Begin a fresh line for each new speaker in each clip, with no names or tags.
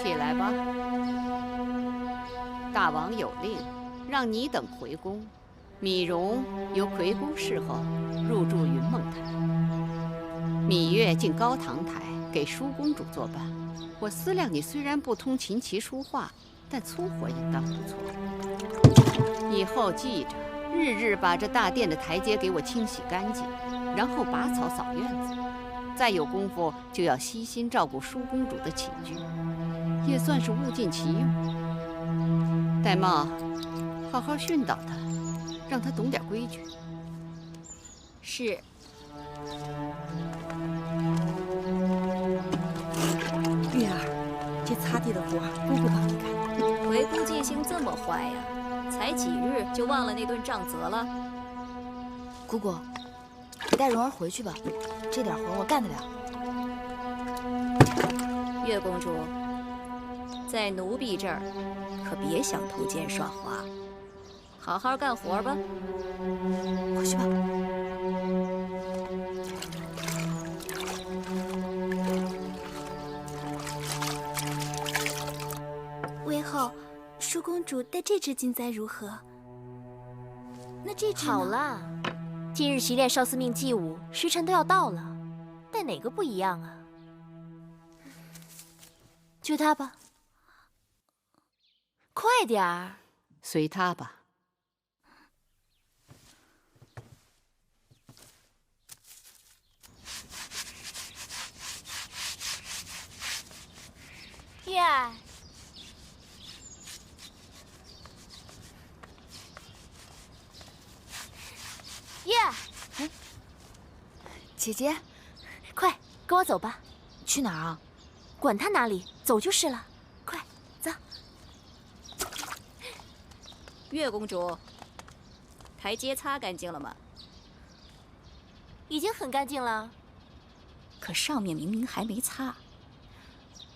起来吧。大王有令，让你等回宫。芈容由魁宫侍候入住雲夢台，芈月進高堂台給舒公主作伴。我思量你雖然不通琴棋書畫，但粗活也當不錯。以後記着，日日把這大殿的台階給我清洗乾淨，然後拔草掃院子。再有功夫，就要悉心照顧舒公主的起居，也算是物盡其用。玳瑁，好好訓導他，讓他懂點規矩。
是。
月兒，這擦地的活姑姑帮你干。
回宫记性這麼壞呀？才幾日就忘了那頓杖責了？
姑姑，你帶蓉兒回去吧，這點活我幹得了。
月公主，在奴婢這兒可別想偷奸耍滑，好好幹活吧。
回去吧。
魏后，舒公主戴这只金簪如何？那这只呢？
好啦，今日习练少司命祭舞，时辰都要到了，戴哪个不一样啊？就它吧，快点儿。
随他吧。
月儿，月儿，
姐姐，
快跟我走吧。
去哪儿啊？
管他哪里，走就是了。快走。
月公主，台階擦乾淨了嗎？
已經很乾淨了。
可上面明明還沒擦。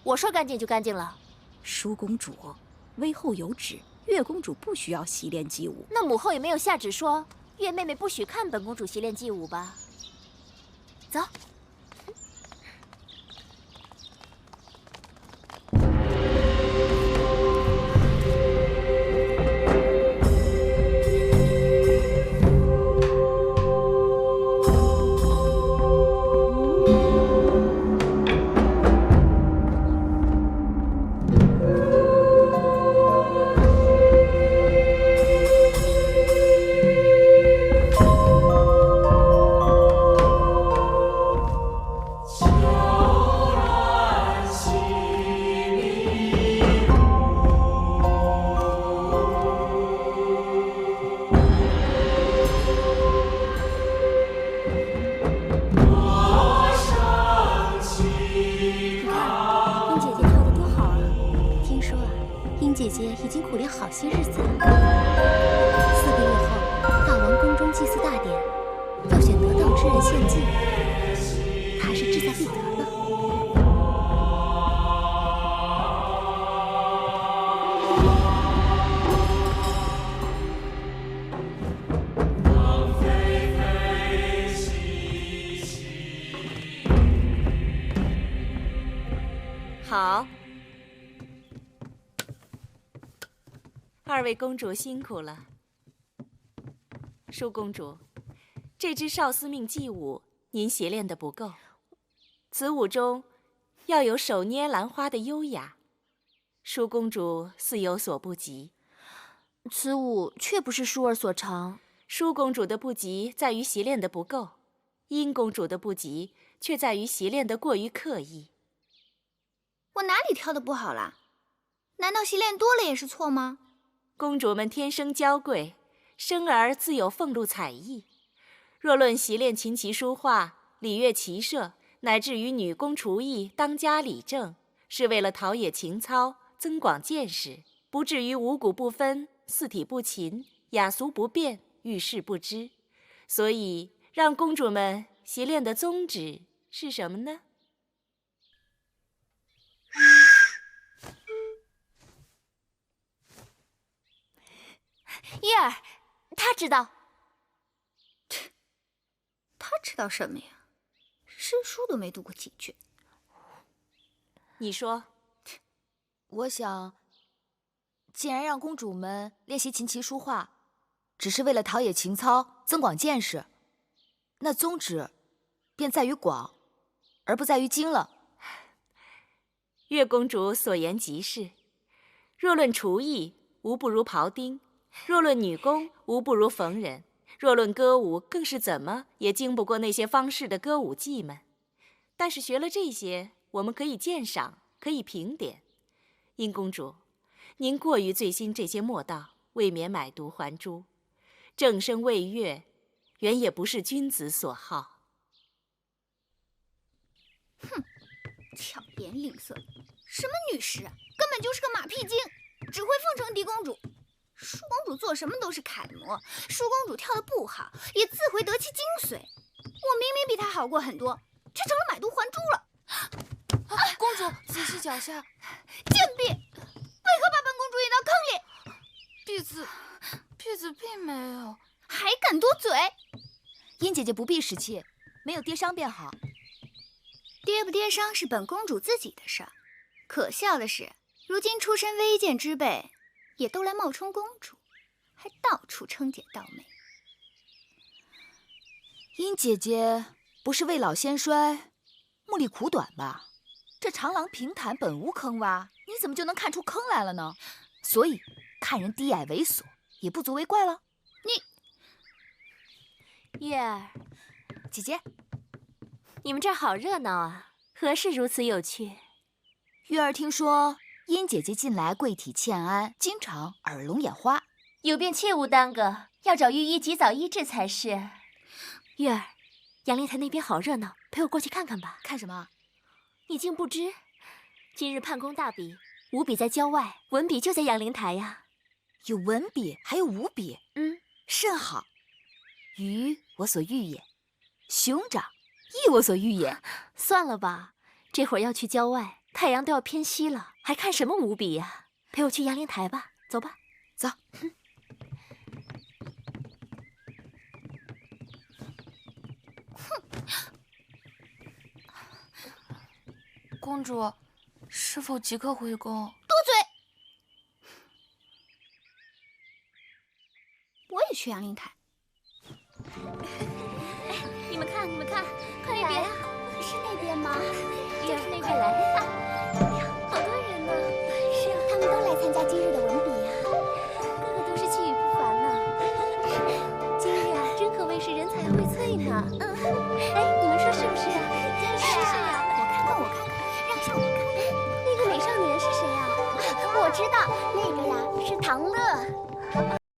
我說乾淨就乾淨了。
舒公主，微後有旨，月公主不需要習練祭舞。
那母後也沒有下旨說月妹妹不許看本公主習練祭舞吧？走。
姐姐已经苦練好些日子了。4個月後，大王宮中祭祀大典，要選得道之人獻祭，他是志在必得呢。
好。2位公主辛苦了。舒公主，這支少司命祭舞您習練得不夠，此舞中要有手捏蘭花的優雅，舒公主似有所不及。
此舞卻不是舒兒所長。
舒公主的不及在於習練得不夠，殷公主的不及卻在於習練得過於刻意。
我哪裡跳得不好啦？難道習練多了也是錯嗎？
公主們天生嬌貴，生而自有俸祿采藝。若論習練琴棋書畫、禮樂騎射，乃至於女工廚藝、當家理政，是為了陶冶情操、增廣見識，不至於五谷不分、四體不勤、雅俗不辨、遇事不知。所以，讓公主們習練的宗旨是什麼呢？
葉兒，他知道。
他知道什麼呀？詩書都沒讀過幾句。
你說，
我想，既然讓公主們練習琴棋書畫，只是為了陶冶情操、增廣見識，那宗旨便在於廣，而不在於精了。
月公主所言極是。若論廚藝，無不如庖丁；若論女工，無不如縫人；若論歌舞，更是怎麼也經不過那些方士的歌舞伎們。但是學了這些，我們可以鑑賞，可以評點。殷公主，您過於醉心这些墨道，未免买椟還珠。正聲味樂，原也不是君子所好。
哼，巧言令色，什么女士啊，根本就是个马屁精，只会奉承狄公主。舒公主做什麼都是楷模，舒公主跳得不好，也自會得其精髓。我明明比她好過很多，卻成了買椟還珠了。
公主，仔細腳下！
贱婢，為何把本公主引到坑裡？
婢子並沒有。
還敢多嘴！
殷姐姐不必使氣，沒有跌傷便好。
跌不跌傷是本公主自己的事兒。可笑的是，如今出身微賤之輩，也都來冒充公主，還到處稱姐道美。
殷姐姐不是未老先衰，目力苦短吧？這長廊平坦本無坑洼，你怎麼就能看出坑來了呢？所以看人低矮猥瑣也不足為怪了。
月兒，
姐姐，
你們這兒好熱鬧啊，何事如此有趣？
月兒聽說殷姐姐近來貴體欠安，經常耳聾眼花，
有病切勿耽擱，要找御醫及早醫治才是。月兒，陽靈台那邊好熱鬧，陪我過去看看吧。
看什麼？
你竟不知，今日判公大比，武比在郊外，文比就在陽靈台呀。
有文比，還有武比，甚好。魚我所欲也，熊掌亦我所欲也。
算了吧，這會兒要去郊外，太陽都要偏西了，還看什麼武比呀？陪我去陽靈台吧，走吧。
走。
公主，是否即刻回宮？
多嘴！我也去陽靈台。
你們看，快那邊，
是那邊嗎？
就是那邊來。好多人呢。是啊，他們都來參加今日的文比呀，個個都是氣宇不凡呢。今日啊，真可謂是人才薈萃呢。哎，你們說是不是啊？是啊。
我看看，讓上我看看。
那個美少年是誰啊？
我知道，那個呀是唐樂。